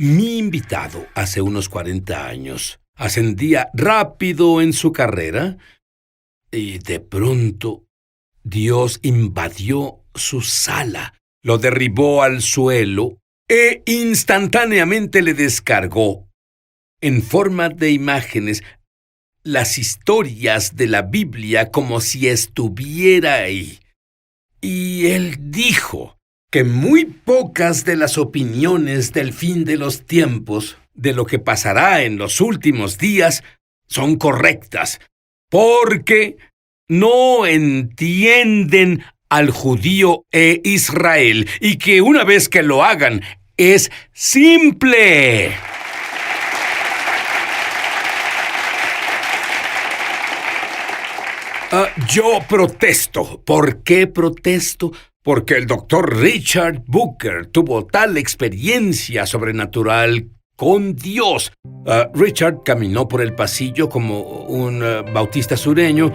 Mi invitado hace unos 40 años ascendía rápido en su carrera y de pronto Dios invadió su sala, lo derribó al suelo e instantáneamente le descargó, en forma de imágenes, las historias de la Biblia como si estuviera ahí. Y él dijo que muy pocas de las opiniones del fin de los tiempos, de lo que pasará en los últimos días, son correctas, porque no entienden al judío e Israel, y que una vez que lo hagan, es simple. Yo protesto. ¿Por qué protesto? Porque el Dr. Richard Booker tuvo tal experiencia sobrenatural con Dios. Richard caminó por el pasillo como un bautista sureño,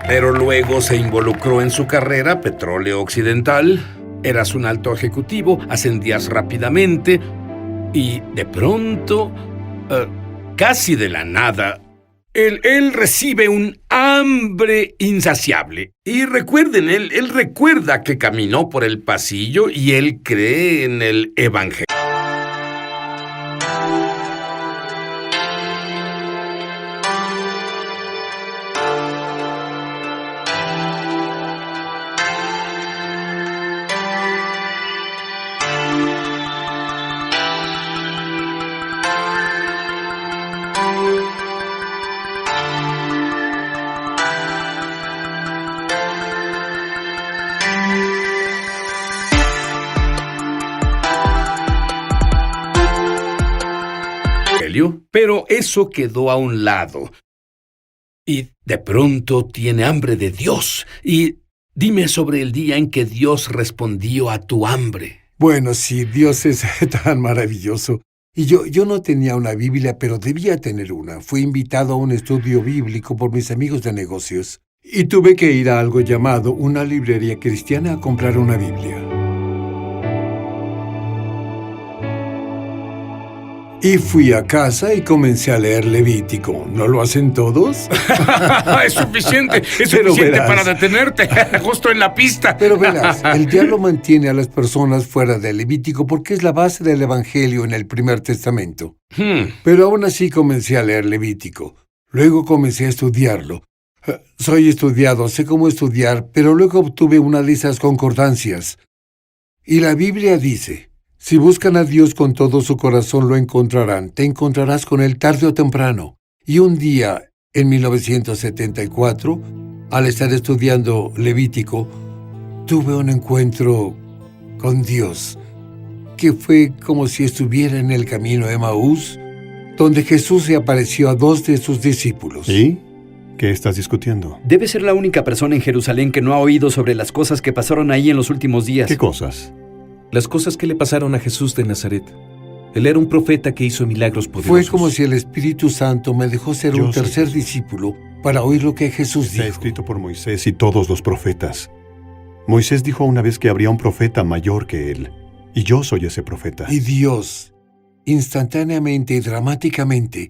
pero luego se involucró en su carrera, Petróleo Occidental. Eras un alto ejecutivo, ascendías rápidamente y de pronto, casi de la nada, él recibe un hambre insaciable. Y recuerden, él recuerda que caminó por el pasillo y él cree en el Evangelio. Pero eso quedó a un lado. Y de pronto tiene hambre de Dios. Y dime sobre el día en que Dios respondió a tu hambre. Bueno, sí, Dios es tan maravilloso. Y yo no tenía una Biblia, pero debía tener una. Fui invitado a un estudio bíblico por mis amigos de negocios. Y tuve que ir a algo llamado una librería cristiana a comprar una Biblia. Y fui a casa y comencé a leer Levítico. ¿No lo hacen todos? Es suficiente para detenerte, justo en la pista. Pero verás, el diablo mantiene a las personas fuera del Levítico porque es la base del Evangelio en el Primer Testamento. Pero aún así comencé a leer Levítico. Luego comencé a estudiarlo. Soy estudiado, sé cómo estudiar, pero luego obtuve una de esas concordancias. Y la Biblia dice: si buscan a Dios con todo su corazón, lo encontrarán. Te encontrarás con Él tarde o temprano. Y un día, en 1974, al estar estudiando Levítico, tuve un encuentro con Dios, que fue como si estuviera en el camino de Emaús, donde Jesús se apareció a 2 de sus discípulos. ¿Y? ¿Qué estás discutiendo? Debe ser la única persona en Jerusalén que no ha oído sobre las cosas que pasaron ahí en los últimos días. ¿Qué cosas? Las cosas que le pasaron a Jesús de Nazaret. Él era un profeta que hizo milagros poderosos. Fue como si el Espíritu Santo me dejó ser un tercer discípulo para oír lo que Jesús dijo. Está escrito por Moisés y todos los profetas. Moisés dijo una vez que habría un profeta mayor que él, y yo soy ese profeta. Y Dios, instantáneamente y dramáticamente,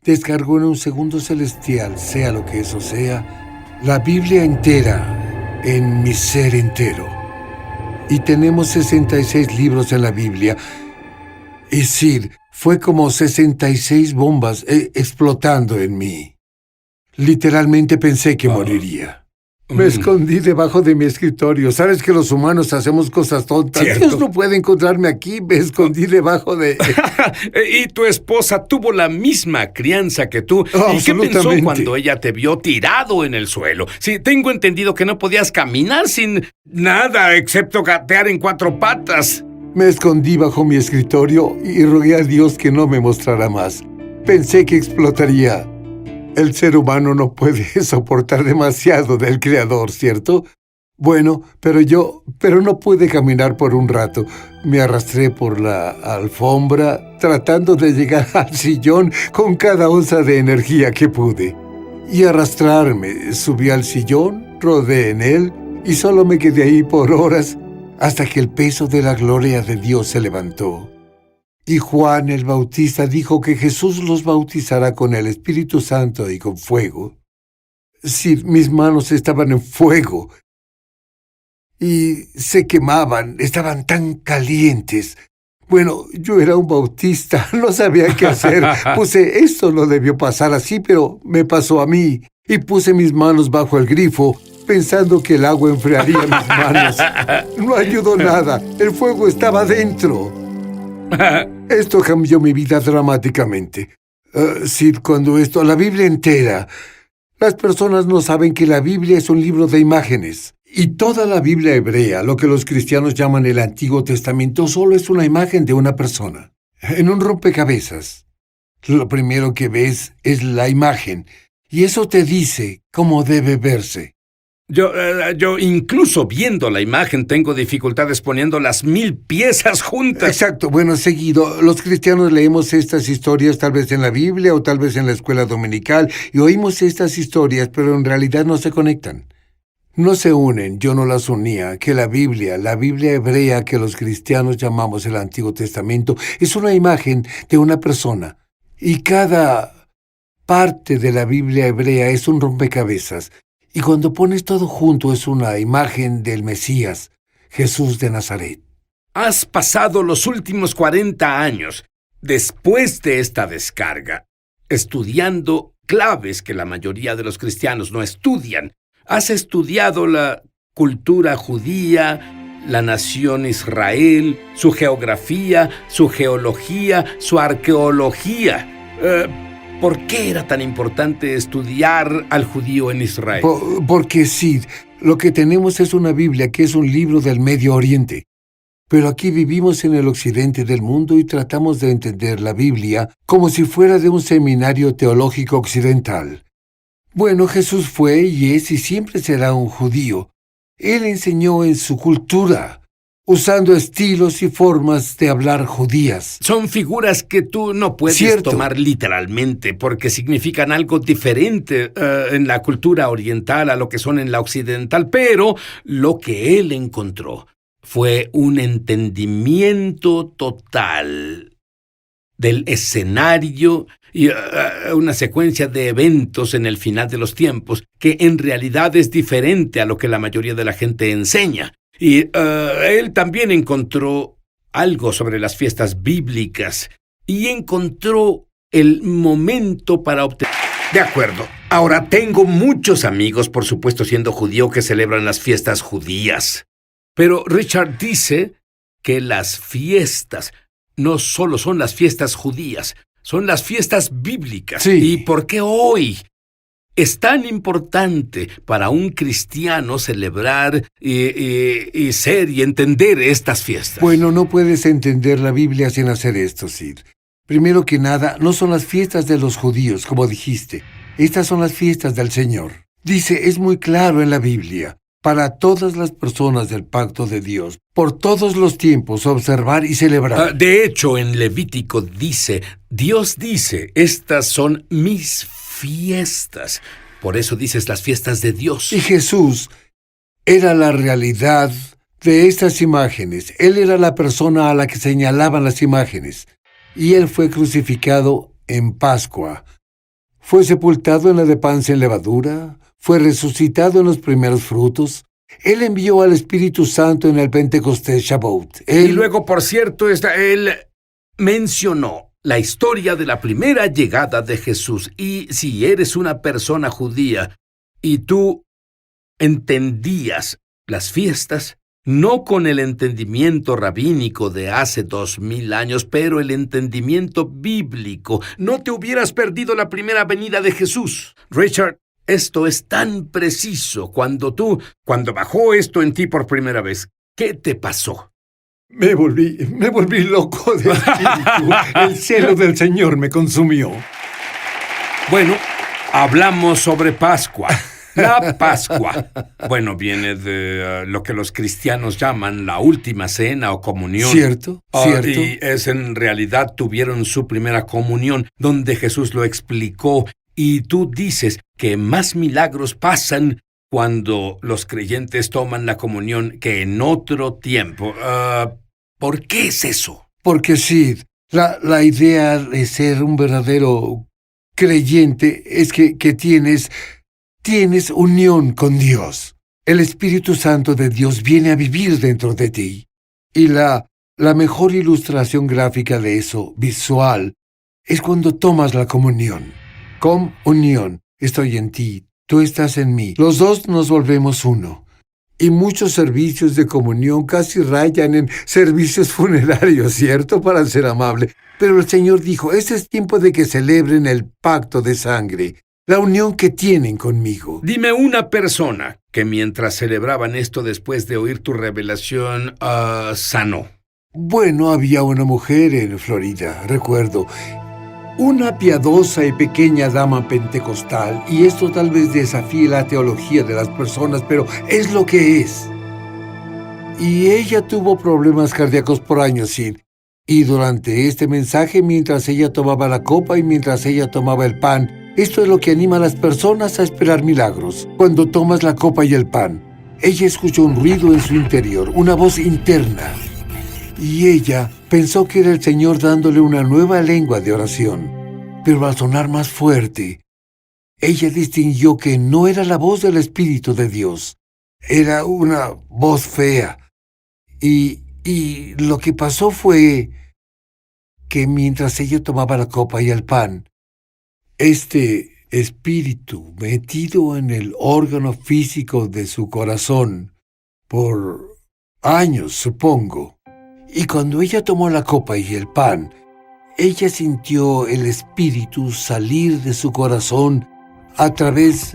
descargó en un segundo celestial, sea lo que eso sea, la Biblia entera en mi ser entero. Y tenemos 66 libros en la Biblia. Es decir, fue como 66 bombas explotando en mí. Literalmente pensé que moriría. Me escondí debajo de mi escritorio. ¿Sabes que los humanos hacemos cosas tontas? ¿Cierto? Dios no puede encontrarme aquí. Me escondí debajo de... Y tu esposa tuvo la misma crianza que tú. ¿Y qué pensó cuando ella te vio tirado en el suelo? Sí, tengo entendido que no podías caminar sin nada excepto gatear en 4 patas. Me escondí bajo mi escritorio y rogué a Dios que no me mostrara más. Pensé que explotaría. El ser humano no puede soportar demasiado del Creador, ¿cierto? Bueno, pero no pude caminar por un rato. Me arrastré por la alfombra, tratando de llegar al sillón con cada onza de energía que pude. Y arrastrarme, subí al sillón, rodé en él, y solo me quedé ahí por horas, hasta que el peso de la gloria de Dios se levantó. Y Juan el Bautista dijo que Jesús los bautizará con el Espíritu Santo y con fuego. Sí, mis manos estaban en fuego y se quemaban, estaban tan calientes. Bueno, yo era un bautista, no sabía qué hacer. Esto no debió pasar así, pero me pasó a mí. Y puse mis manos bajo el grifo, pensando que el agua enfriaría mis manos. No ayudó nada, el fuego estaba dentro. Esto cambió mi vida dramáticamente. Sí, cuando la Biblia entera, las personas no saben que la Biblia es un libro de imágenes. Y toda la Biblia hebrea, lo que los cristianos llaman el Antiguo Testamento, solo es una imagen de una persona. En un rompecabezas, lo primero que ves es la imagen, y eso te dice cómo debe verse. Yo incluso viendo la imagen tengo dificultades poniendo las 1000 piezas juntas. Exacto. Bueno, seguido, los cristianos leemos estas historias tal vez en la Biblia o tal vez en la escuela dominical y oímos estas historias, pero en realidad no se conectan. No se unen, yo no las unía, que la Biblia hebrea que los cristianos llamamos el Antiguo Testamento, es una imagen de una persona. Y cada parte de la Biblia hebrea es un rompecabezas. Y cuando pones todo junto es una imagen del Mesías, Jesús de Nazaret. Has pasado los últimos 40 años, después de esta descarga, estudiando claves que la mayoría de los cristianos no estudian. Has estudiado la cultura judía, la nación Israel, su geografía, su geología, su arqueología. ¿Por qué era tan importante estudiar al judío en Israel? Porque sí, lo que tenemos es una Biblia que es un libro del Medio Oriente. Pero aquí vivimos en el occidente del mundo y tratamos de entender la Biblia como si fuera de un seminario teológico occidental. Bueno, Jesús fue y es y siempre será un judío. Él enseñó en su cultura, usando estilos y formas de hablar judías. Son figuras que tú no puedes tomar literalmente porque significan algo diferente en la cultura oriental a lo que son en la occidental, pero lo que él encontró fue un entendimiento total del escenario y una secuencia de eventos en el final de los tiempos que en realidad es diferente a lo que la mayoría de la gente enseña. Y él también encontró algo sobre las fiestas bíblicas y encontró el momento para obtener... De acuerdo. Ahora, tengo muchos amigos, por supuesto siendo judío, que celebran las fiestas judías. Pero Richard dice que las fiestas no solo son las fiestas judías, son las fiestas bíblicas. Sí. ¿Y por qué hoy es tan importante para un cristiano celebrar y ser y entender estas fiestas? Bueno, no puedes entender la Biblia sin hacer esto, Sid. Primero que nada, no son las fiestas de los judíos, como dijiste. Estas son las fiestas del Señor. Dice, es muy claro en la Biblia, para todas las personas del pacto de Dios, por todos los tiempos, observar y celebrar. De hecho, en Levítico Dios dice, estas son mis fiestas. Por eso dices las fiestas de Dios. Y Jesús era la realidad de estas imágenes. Él era la persona a la que señalaban las imágenes. Y Él fue crucificado en Pascua. Fue sepultado en la de pan sin levadura. Fue resucitado en los primeros frutos. Él envió al Espíritu Santo en el Pentecostés Shavuot. Y luego, por cierto, Él mencionó la historia de la primera llegada de Jesús. Y si eres una persona judía y tú entendías las fiestas, no con el entendimiento rabínico de hace 2000 años, pero el entendimiento bíblico, no te hubieras perdido la primera venida de Jesús. Richard, esto es tan preciso. Cuando bajó esto en ti por primera vez, ¿qué te pasó? Me volví loco de espíritu. El celo del Señor me consumió. Bueno, hablamos sobre Pascua. La Pascua. Bueno, viene de lo que los cristianos llaman la última cena o comunión. Cierto. Y en realidad tuvieron su primera comunión, donde Jesús lo explicó. Y tú dices que más milagros pasan cuando los creyentes toman la comunión que en otro tiempo. ¿Por qué es eso? Porque sí, la idea de ser un verdadero creyente es que tienes unión con Dios. El Espíritu Santo de Dios viene a vivir dentro de ti. Y la mejor ilustración gráfica de eso, visual, es cuando tomas la comunión. Comunión. Estoy en ti, tú estás en mí. Los dos nos volvemos uno. Y muchos servicios de comunión casi rayan en servicios funerarios, ¿cierto? Para ser amable. Pero el Señor dijo, este es tiempo de que celebren el pacto de sangre, la unión que tienen conmigo. Dime una persona que mientras celebraban esto después de oír tu revelación, sanó. Bueno, había una mujer en Florida, recuerdo. Una piadosa y pequeña dama pentecostal, y esto tal vez desafíe la teología de las personas, pero es lo que es. Y ella tuvo problemas cardíacos por años, sí. Y durante este mensaje, mientras ella tomaba la copa y mientras ella tomaba el pan, esto es lo que anima a las personas a esperar milagros. Cuando tomas la copa y el pan, ella escuchó un ruido en su interior, una voz interna. Y ella pensó que era el Señor dándole una nueva lengua de oración. Pero al sonar más fuerte, ella distinguió que no era la voz del Espíritu de Dios. Era una voz fea. Y lo que pasó fue que mientras ella tomaba la copa y el pan, este espíritu metido en el órgano físico de su corazón, por años, supongo. Y cuando ella tomó la copa y el pan, ella sintió el espíritu salir de su corazón a través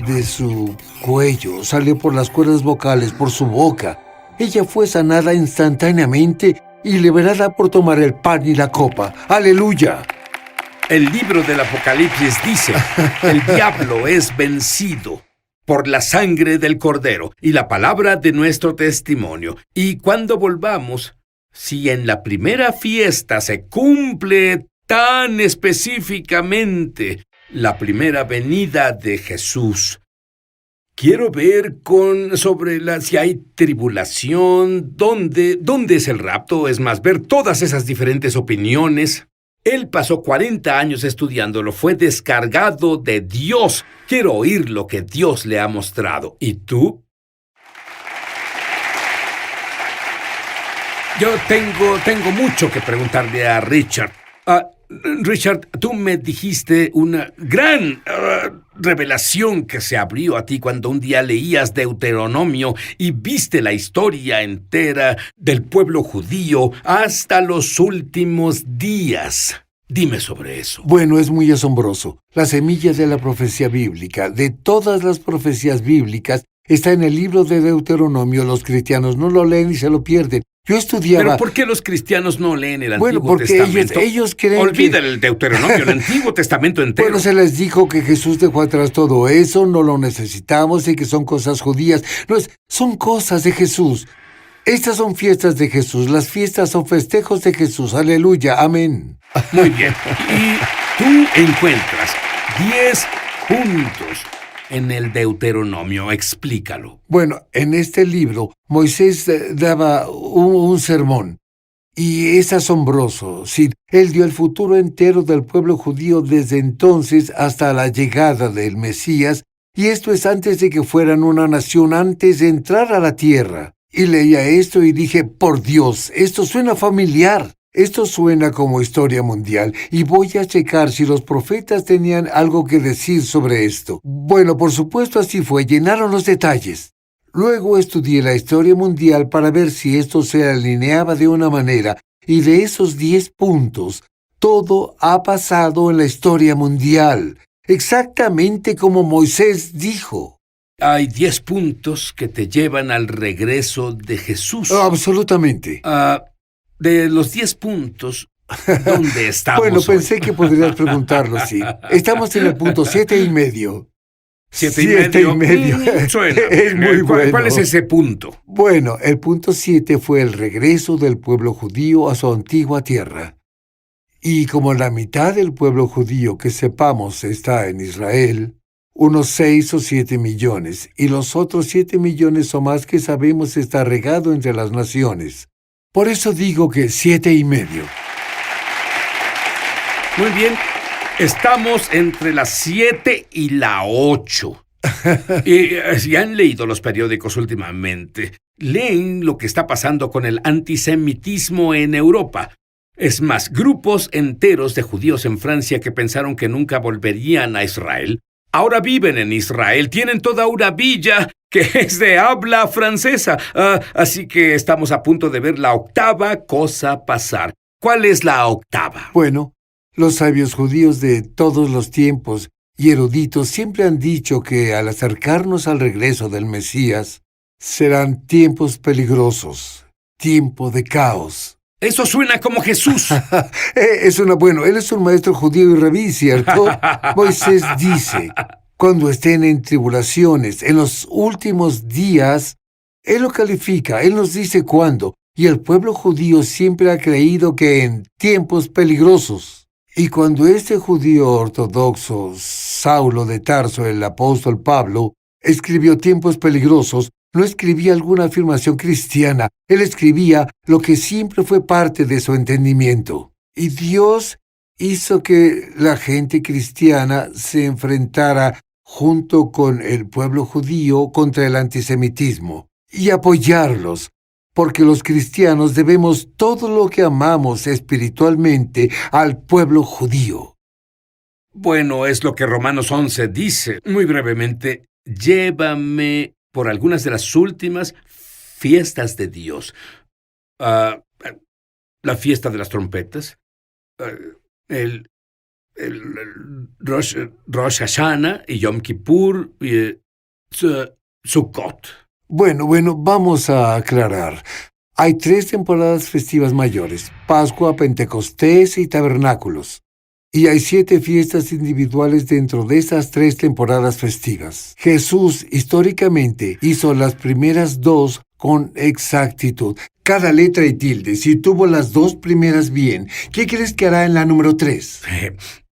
de su cuello, salió por las cuerdas vocales, por su boca. Ella fue sanada instantáneamente y liberada por tomar el pan y la copa. ¡Aleluya! El libro del Apocalipsis dice, el diablo es vencido por la sangre del Cordero y la palabra de nuestro testimonio. Y cuando volvamos, si en la primera fiesta se cumple tan específicamente la primera venida de Jesús, quiero ver si hay tribulación, ¿dónde es el rapto? Es más, ver todas esas diferentes opiniones. Él pasó 40 años estudiándolo, fue descargado de Dios. Quiero oír lo que Dios le ha mostrado. ¿Y tú? Yo tengo mucho que preguntarle a Richard. Richard, tú me dijiste una gran revelación que se abrió a ti cuando un día leías Deuteronomio y viste la historia entera del pueblo judío hasta los últimos días. Dime sobre eso. Bueno, es muy asombroso. La semilla de la profecía bíblica, de todas las profecías bíblicas, está en el libro de Deuteronomio. Los cristianos no lo leen y se lo pierden. Yo estudiaba... ¿Pero por qué los cristianos no leen el Antiguo Testamento? Porque ellos creen Olvida el Deuteronomio, el Antiguo Testamento entero. Bueno, se les dijo que Jesús dejó atrás todo eso, no lo necesitamos y que son cosas judías. No, son cosas de Jesús. Estas son fiestas de Jesús, las fiestas son festejos de Jesús. Aleluya, amén. Muy bien. Y tú encuentras 10 puntos en el Deuteronomio. Explícalo. Bueno, en este libro, Moisés daba un sermón. Y es asombroso. Sí, él dio el futuro entero del pueblo judío desde entonces hasta la llegada del Mesías. Y esto es antes de que fueran una nación, antes de entrar a la tierra. Y leía esto y dije, por Dios, esto suena familiar. Esto suena como historia mundial, y voy a checar si los profetas tenían algo que decir sobre esto. Bueno, por supuesto así fue, llenaron los detalles. Luego estudié la historia mundial para ver si esto se alineaba de una manera, y de esos 10 puntos, todo ha pasado en la historia mundial, exactamente como Moisés dijo. Hay 10 puntos que te llevan al regreso de Jesús. Absolutamente. De los 10 puntos, ¿dónde estamos Bueno, hoy? pensé que podrías preguntarlo, sí. Estamos en el punto 7,5. 7,5. Suena. Es muy bueno. ¿Cuál es ese punto? Bueno, el punto 7 fue el regreso del pueblo judío a su antigua tierra. Y como la mitad del pueblo judío que sepamos está en Israel, unos 6 o 7 millones, y los otros 7 millones o más que sabemos está regado entre las naciones. Por eso digo que 7,5. Muy bien, estamos entre las 7 y la 8. Y si han leído los periódicos últimamente, leen lo que está pasando con el antisemitismo en Europa. Es más, grupos enteros de judíos en Francia que pensaron que nunca volverían a Israel, ahora viven en Israel, tienen toda una villa que es de habla francesa. Así que estamos a punto de ver la octava cosa pasar. ¿Cuál es la octava? Bueno, los sabios judíos de todos los tiempos y eruditos siempre han dicho que al acercarnos al regreso del Mesías, serán tiempos peligrosos, tiempo de caos. Eso suena como Jesús. Bueno, él es un maestro judío y rabí, ¿cierto? Moisés dice, cuando estén en tribulaciones, en los últimos días, él lo califica, él nos dice cuándo, y el pueblo judío siempre ha creído que en tiempos peligrosos. Y cuando este judío ortodoxo, Saulo de Tarso, el apóstol Pablo, escribió tiempos peligrosos, no escribía alguna afirmación cristiana, él escribía lo que siempre fue parte de su entendimiento. Y Dios hizo que la gente cristiana se enfrentara junto con el pueblo judío contra el antisemitismo y apoyarlos, porque los cristianos debemos todo lo que amamos espiritualmente al pueblo judío. Bueno, es lo que Romanos 11 dice. Muy brevemente, llévame por algunas de las últimas fiestas de Dios. La fiesta de las trompetas, el Rosh Hashanah y Yom Kippur y Sukkot. Bueno, vamos a aclarar. Hay 3 temporadas festivas mayores: Pascua, Pentecostés y Tabernáculos. Y hay 7 fiestas individuales dentro de esas 3 temporadas festivas. Jesús históricamente hizo las primeras 2 con exactitud. Cada letra y tilde, si tuvo las 2 primeras bien, ¿qué crees que hará en la número 3?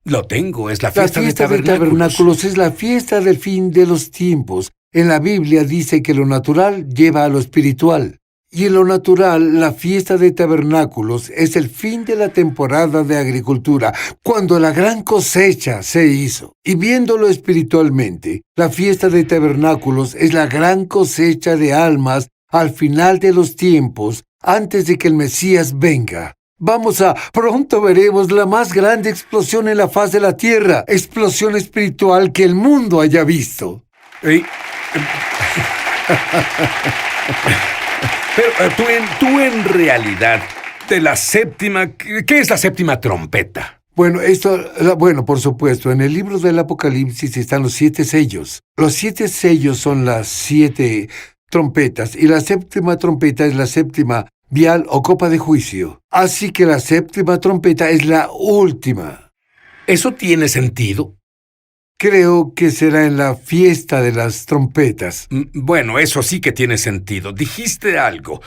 Lo tengo, es la La fiesta fiesta de de Tabernáculos es la fiesta del fin de los tiempos. En la Biblia dice que lo natural lleva a lo espiritual. Y en lo natural, la fiesta de Tabernáculos es el fin de la temporada de agricultura, cuando la gran cosecha se hizo. Y viéndolo espiritualmente, la fiesta de Tabernáculos es la gran cosecha de almas al final de los tiempos, antes de que el Mesías venga. Pronto veremos la más grande explosión en la faz de la tierra, explosión espiritual que el mundo haya visto. Pero tú en realidad, de la séptima, ¿qué es la séptima trompeta? Bueno, por supuesto, en el libro del Apocalipsis están los 7 sellos. Los 7 sellos son las 7 trompetas, y la séptima trompeta es la séptima vial o copa de juicio. Así que la séptima trompeta es la última. ¿Eso tiene sentido? Creo que será en la fiesta de las trompetas. Bueno, eso sí que tiene sentido. Dijiste algo.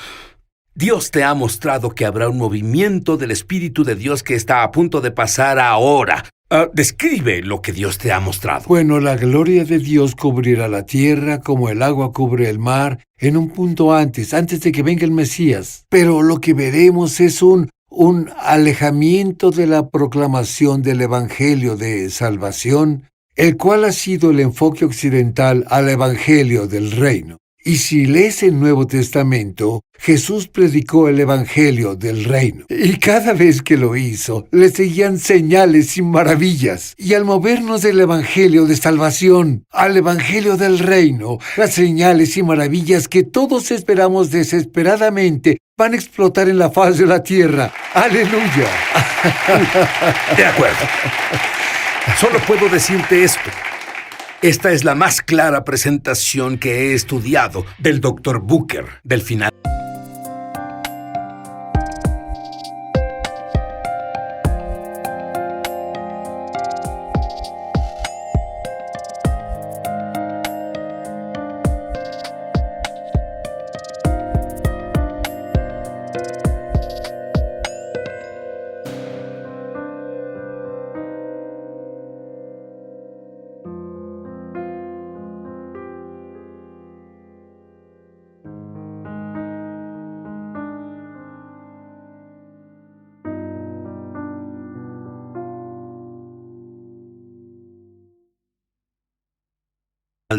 Dios te ha mostrado que habrá un movimiento del Espíritu de Dios que está a punto de pasar ahora. Describe lo que Dios te ha mostrado. Bueno, la gloria de Dios cubrirá la tierra como el agua cubre el mar en un punto antes de que venga el Mesías. Pero lo que veremos es un alejamiento de la proclamación del Evangelio de salvación, el cual ha sido el enfoque occidental al Evangelio del Reino. Y si lees el Nuevo Testamento, Jesús predicó el Evangelio del Reino. Y cada vez que lo hizo, le seguían señales y maravillas. Y al movernos del Evangelio de salvación al Evangelio del Reino, las señales y maravillas que todos esperamos desesperadamente van a explotar en la faz de la tierra. ¡Aleluya! De acuerdo. Solo puedo decirte esto. Esta es la más clara presentación que he estudiado del Dr. Booker del final.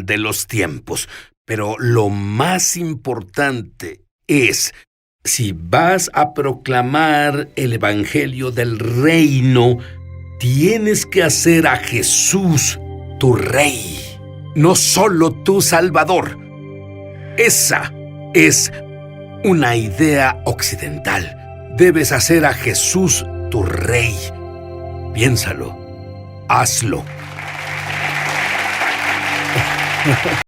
de los tiempos. Pero lo más importante es, si vas a proclamar el Evangelio del Reino, tienes que hacer a Jesús tu Rey, no solo tu Salvador. Esa es una idea occidental. Debes hacer a Jesús tu Rey. Piénsalo. Hazlo.